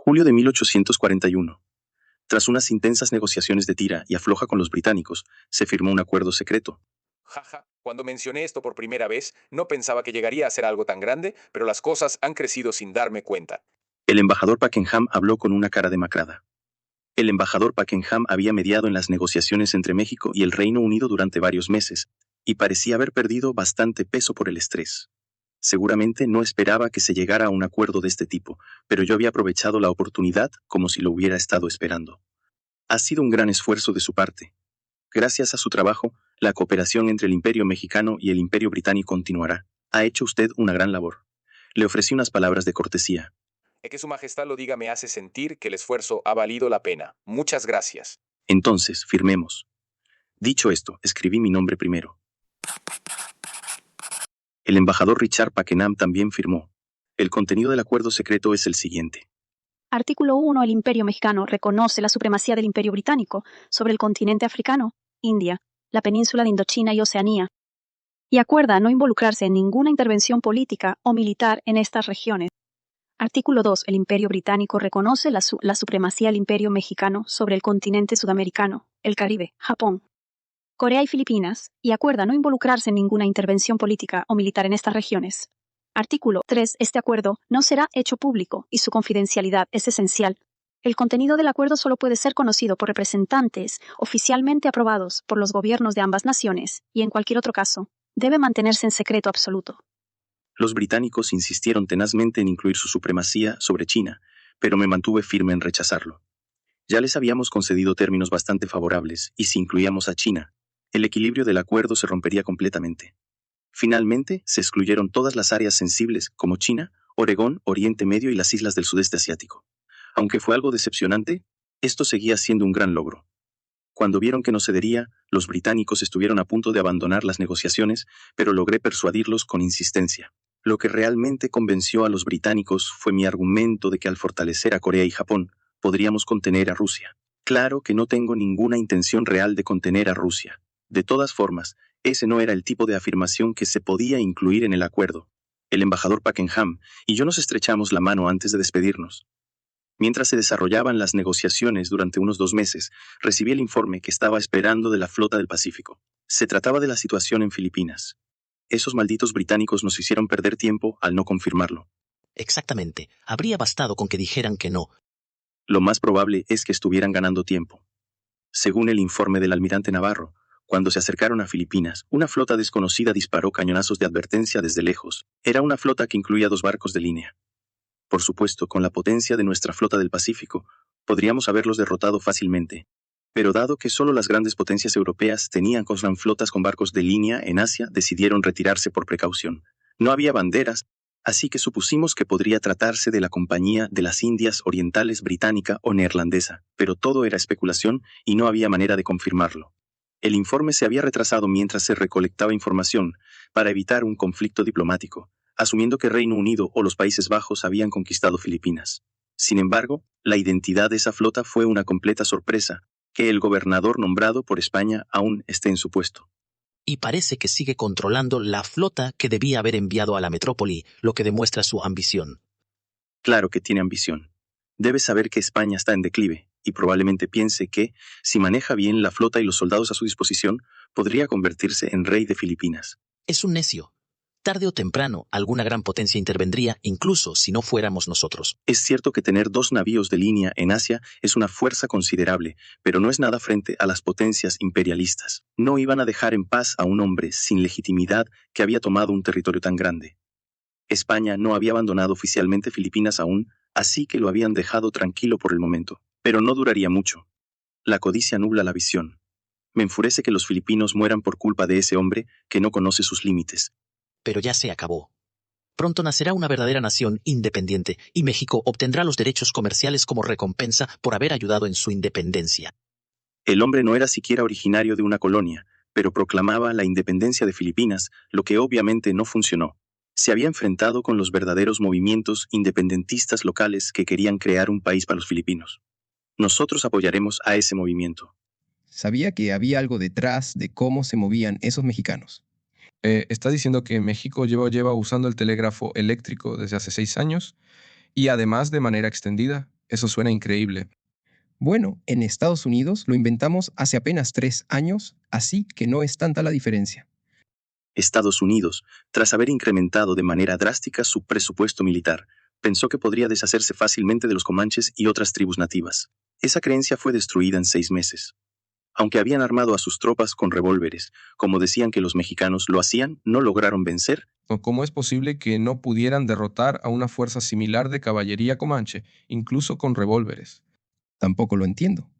Julio de 1841. Tras unas intensas negociaciones de tira y afloja con los británicos, se firmó un acuerdo secreto. Jaja, cuando mencioné esto por primera vez, no pensaba que llegaría a ser algo tan grande, pero las cosas han crecido sin darme cuenta. El embajador Pakenham habló con una cara demacrada. El embajador Pakenham había mediado en las negociaciones entre México y el Reino Unido durante varios meses, y parecía haber perdido bastante peso por el estrés. Seguramente no esperaba que se llegara a un acuerdo de este tipo, pero yo había aprovechado la oportunidad como si lo hubiera estado esperando. Ha sido un gran esfuerzo de su parte. Gracias a su trabajo, la cooperación entre el Imperio Mexicano y el Imperio Británico continuará. Ha hecho usted una gran labor. Le ofrecí unas palabras de cortesía. Que su majestad lo diga me hace sentir que el esfuerzo ha valido la pena. Muchas gracias. Entonces, firmemos. Dicho esto, escribí mi nombre primero. El embajador Richard Pakenham también firmó. El contenido del acuerdo secreto es el siguiente. Artículo 1. El Imperio Mexicano reconoce la supremacía del Imperio Británico sobre el continente africano, India, la península de Indochina y Oceanía, y acuerda no involucrarse en ninguna intervención política o militar en estas regiones. Artículo 2. El Imperio Británico reconoce la supremacía del Imperio Mexicano sobre el continente sudamericano, el Caribe, Japón, Corea y Filipinas, y acuerda no involucrarse en ninguna intervención política o militar en estas regiones. Artículo 3. Este acuerdo no será hecho público y su confidencialidad es esencial. El contenido del acuerdo solo puede ser conocido por representantes oficialmente aprobados por los gobiernos de ambas naciones y, en cualquier otro caso, debe mantenerse en secreto absoluto. Los británicos insistieron tenazmente en incluir su supremacía sobre China, pero me mantuve firme en rechazarlo. Ya les habíamos concedido términos bastante favorables, y si incluíamos a China, el equilibrio del acuerdo se rompería completamente. Finalmente, se excluyeron todas las áreas sensibles, como China, Oregón, Oriente Medio y las islas del sudeste asiático. Aunque fue algo decepcionante, esto seguía siendo un gran logro. Cuando vieron que no cedería, los británicos estuvieron a punto de abandonar las negociaciones, pero logré persuadirlos con insistencia. Lo que realmente convenció a los británicos fue mi argumento de que al fortalecer a Corea y Japón, podríamos contener a Rusia. Claro que no tengo ninguna intención real de contener a Rusia. De todas formas, ese no era el tipo de afirmación que se podía incluir en el acuerdo. El embajador Pakenham y yo nos estrechamos la mano antes de despedirnos. Mientras se desarrollaban las negociaciones durante unos 2 meses, recibí el informe que estaba esperando de la flota del Pacífico. Se trataba de la situación en Filipinas. Esos malditos británicos nos hicieron perder tiempo al no confirmarlo. Exactamente. Habría bastado con que dijeran que no. Lo más probable es que estuvieran ganando tiempo. Según el informe del almirante Navarro, cuando se acercaron a Filipinas, una flota desconocida disparó cañonazos de advertencia desde lejos. Era una flota que incluía 2 barcos de línea. Por supuesto, con la potencia de nuestra flota del Pacífico, podríamos haberlos derrotado fácilmente. Pero dado que solo las grandes potencias europeas tenían flotas con barcos de línea en Asia, decidieron retirarse por precaución. No había banderas, así que supusimos que podría tratarse de la Compañía de las Indias Orientales británica o neerlandesa, pero todo era especulación y no había manera de confirmarlo. El informe se había retrasado mientras se recolectaba información para evitar un conflicto diplomático, asumiendo que Reino Unido o los Países Bajos habían conquistado Filipinas. Sin embargo, la identidad de esa flota fue una completa sorpresa, que el gobernador nombrado por España aún esté en su puesto. Y parece que sigue controlando la flota que debía haber enviado a la metrópoli, lo que demuestra su ambición. Claro que tiene ambición. Debe saber que España está en declive, y probablemente piense que, si maneja bien la flota y los soldados a su disposición, podría convertirse en rey de Filipinas. Es un necio. Tarde o temprano, alguna gran potencia intervendría, incluso si no fuéramos nosotros. Es cierto que tener 2 navíos de línea en Asia es una fuerza considerable, pero no es nada frente a las potencias imperialistas. No iban a dejar en paz a un hombre sin legitimidad que había tomado un territorio tan grande. España no había abandonado oficialmente Filipinas aún, así que lo habían dejado tranquilo por el momento. Pero no duraría mucho. La codicia nubla la visión. Me enfurece que los filipinos mueran por culpa de ese hombre que no conoce sus límites. Pero ya se acabó. Pronto nacerá una verdadera nación independiente y México obtendrá los derechos comerciales como recompensa por haber ayudado en su independencia. El hombre no era siquiera originario de una colonia, pero proclamaba la independencia de Filipinas, lo que obviamente no funcionó. Se había enfrentado con los verdaderos movimientos independentistas locales que querían crear un país para los filipinos. Nosotros apoyaremos a ese movimiento. Sabía que había algo detrás de cómo se movían esos mexicanos. Está diciendo que México lleva usando el telégrafo eléctrico desde hace 6 años y además de manera extendida. Eso suena increíble. Bueno, en Estados Unidos lo inventamos hace apenas 3 años, así que no es tanta la diferencia. Estados Unidos, tras haber incrementado de manera drástica su presupuesto militar, pensó que podría deshacerse fácilmente de los comanches y otras tribus nativas. Esa creencia fue destruida en 6 meses. Aunque habían armado a sus tropas con revólveres, como decían que los mexicanos lo hacían, no lograron vencer. ¿O cómo es posible que no pudieran derrotar a una fuerza similar de caballería comanche, incluso con revólveres? Tampoco lo entiendo.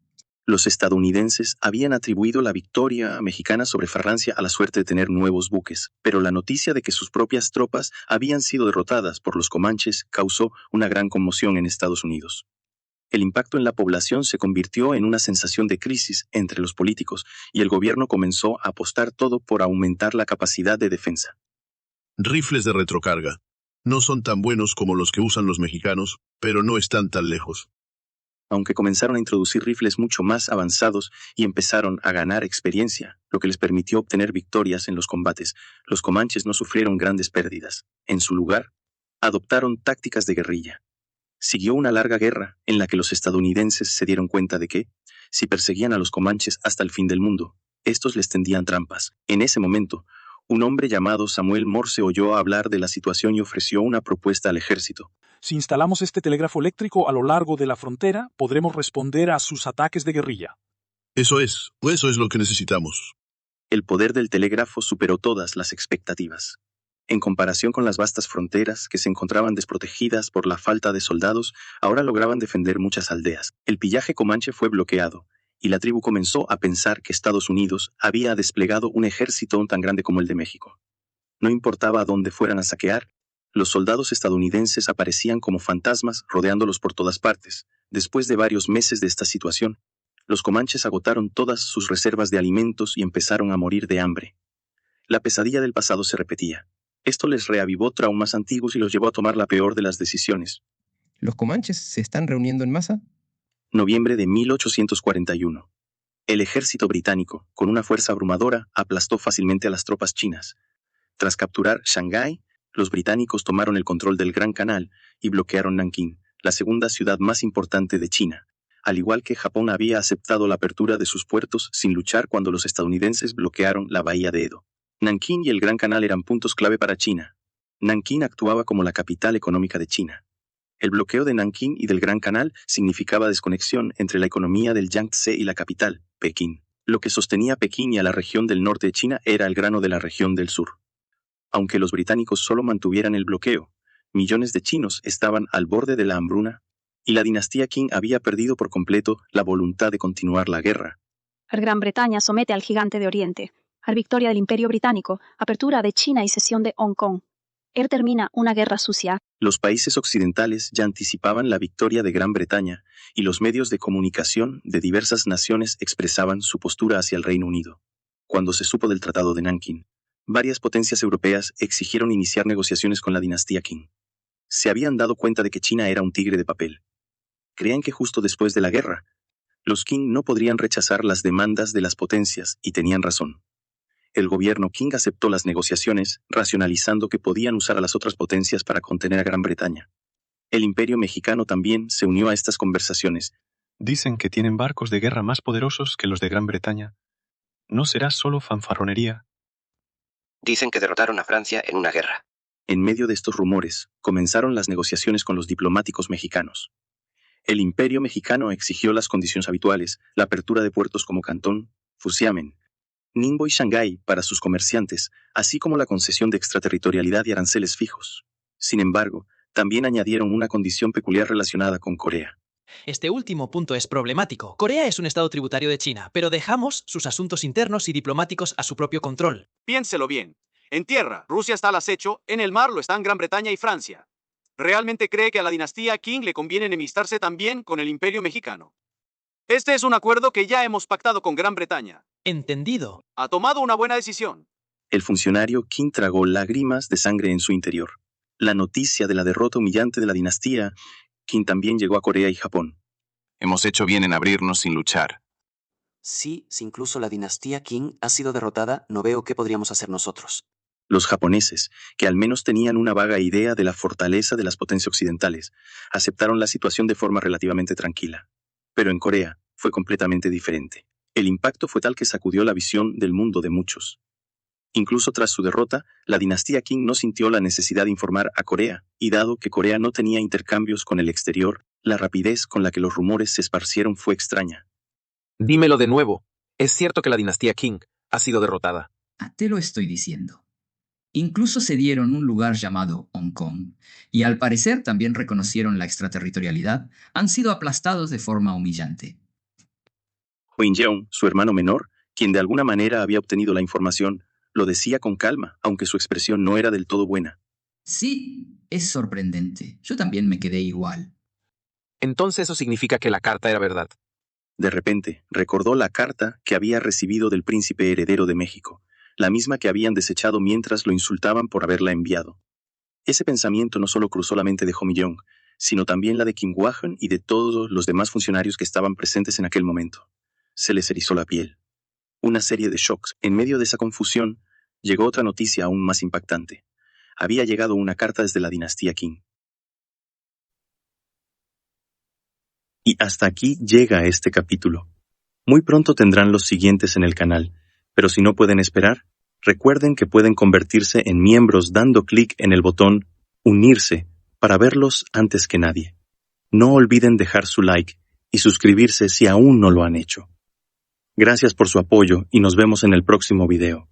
Los estadounidenses habían atribuido la victoria mexicana sobre Francia a la suerte de tener nuevos buques, pero la noticia de que sus propias tropas habían sido derrotadas por los comanches causó una gran conmoción en Estados Unidos. El impacto en la población se convirtió en una sensación de crisis entre los políticos y el gobierno comenzó a apostar todo por aumentar la capacidad de defensa. Rifles de retrocarga. No son tan buenos como los que usan los mexicanos, pero no están tan lejos. Aunque comenzaron a introducir rifles mucho más avanzados y empezaron a ganar experiencia, lo que les permitió obtener victorias en los combates, los comanches no sufrieron grandes pérdidas. En su lugar, adoptaron tácticas de guerrilla. Siguió una larga guerra en la que los estadounidenses se dieron cuenta de que, si perseguían a los comanches hasta el fin del mundo, estos les tendían trampas. En ese momento, un hombre llamado Samuel Morse oyó hablar de la situación y ofreció una propuesta al ejército. Si instalamos este telégrafo eléctrico a lo largo de la frontera, podremos responder a sus ataques de guerrilla. Eso es lo que necesitamos. El poder del telégrafo superó todas las expectativas. En comparación con las vastas fronteras que se encontraban desprotegidas por la falta de soldados, ahora lograban defender muchas aldeas. El pillaje comanche fue bloqueado, y la tribu comenzó a pensar que Estados Unidos había desplegado un ejército tan grande como el de México. No importaba a dónde fueran a saquear, los soldados estadounidenses aparecían como fantasmas rodeándolos por todas partes. Después de varios meses de esta situación, los comanches agotaron todas sus reservas de alimentos y empezaron a morir de hambre. La pesadilla del pasado se repetía. Esto les reavivó traumas antiguos y los llevó a tomar la peor de las decisiones. ¿Los comanches se están reuniendo en masa? Noviembre de 1841. El ejército británico, con una fuerza abrumadora, aplastó fácilmente a las tropas chinas. Tras capturar Shanghái, los británicos tomaron el control del Gran Canal y bloquearon Nankín, la segunda ciudad más importante de China, al igual que Japón había aceptado la apertura de sus puertos sin luchar cuando los estadounidenses bloquearon la bahía de Edo. Nankín y el Gran Canal eran puntos clave para China. Nankín actuaba como la capital económica de China. El bloqueo de Nankín y del Gran Canal significaba desconexión entre la economía del Yangtze y la capital, Pekín. Lo que sostenía a Pekín y a la región del norte de China era el grano de la región del sur. Aunque los británicos solo mantuvieran el bloqueo, millones de chinos estaban al borde de la hambruna, y la dinastía Qing había perdido por completo la voluntad de continuar la guerra. Gran Bretaña somete al gigante de Oriente. Al victoria del Imperio Británico, apertura de China y cesión de Hong Kong. Termina una guerra sucia. Los países occidentales ya anticipaban la victoria de Gran Bretaña, y los medios de comunicación de diversas naciones expresaban su postura hacia el Reino Unido. Cuando se supo del Tratado de Nankín, varias potencias europeas exigieron iniciar negociaciones con la dinastía Qing. Se habían dado cuenta de que China era un tigre de papel. Creían que justo después de la guerra, los Qing no podrían rechazar las demandas de las potencias, y tenían razón. El gobierno Qing aceptó las negociaciones, racionalizando que podían usar a las otras potencias para contener a Gran Bretaña. El Imperio Mexicano también se unió a estas conversaciones. Dicen que tienen barcos de guerra más poderosos que los de Gran Bretaña. ¿No será solo fanfarronería? Dicen que derrotaron a Francia en una guerra. En medio de estos rumores, comenzaron las negociaciones con los diplomáticos mexicanos. El Imperio Mexicano exigió las condiciones habituales, la apertura de puertos como Cantón, Fuxiamen, Ningbo y Shanghái para sus comerciantes, así como la concesión de extraterritorialidad y aranceles fijos. Sin embargo, también añadieron una condición peculiar relacionada con Corea. Este último punto es problemático. Corea es un estado tributario de China, pero dejamos sus asuntos internos y diplomáticos a su propio control. Piénselo bien. En tierra, Rusia está al acecho, en el mar lo están Gran Bretaña y Francia. ¿Realmente cree que a la dinastía Qing le conviene enemistarse también con el Imperio Mexicano? Este es un acuerdo que ya hemos pactado con Gran Bretaña. Entendido. Ha tomado una buena decisión. El funcionario Qing tragó lágrimas de sangre en su interior. La noticia de la derrota humillante de la dinastía Qing también llegó a Corea y Japón. Hemos hecho bien en abrirnos sin luchar. Sí, si incluso la dinastía Qing ha sido derrotada, no veo qué podríamos hacer nosotros. Los japoneses, que al menos tenían una vaga idea de la fortaleza de las potencias occidentales, aceptaron la situación de forma relativamente tranquila. Pero en Corea fue completamente diferente. El impacto fue tal que sacudió la visión del mundo de muchos. Incluso tras su derrota, la dinastía Qing no sintió la necesidad de informar a Corea, y dado que Corea no tenía intercambios con el exterior, la rapidez con la que los rumores se esparcieron fue extraña. Dímelo de nuevo. ¿Es cierto que la dinastía Qing ha sido derrotada? Te lo estoy diciendo. Incluso se dieron un lugar llamado Hong Kong, y al parecer también reconocieron la extraterritorialidad, han sido aplastados de forma humillante. Huin-jeong, su hermano menor, quien de alguna manera había obtenido la información, lo decía con calma, aunque su expresión no era del todo buena. Sí, es sorprendente. Yo también me quedé igual. Entonces eso significa que la carta era verdad. De repente, recordó la carta que había recibido del príncipe heredero de México, la misma que habían desechado mientras lo insultaban por haberla enviado. Ese pensamiento no solo cruzó la mente de Ho-mi-jong, sino también la de Kim Hwa-hun y de todos los demás funcionarios que estaban presentes en aquel momento. Se les erizó la piel. Una serie de shocks. En medio de esa confusión, llegó otra noticia aún más impactante. Había llegado una carta desde la dinastía Qing. Y hasta aquí llega este capítulo. Muy pronto tendrán los siguientes en el canal, pero si no pueden esperar, recuerden que pueden convertirse en miembros dando clic en el botón Unirse para verlos antes que nadie. No olviden dejar su like y suscribirse si aún no lo han hecho. Gracias por su apoyo y nos vemos en el próximo video.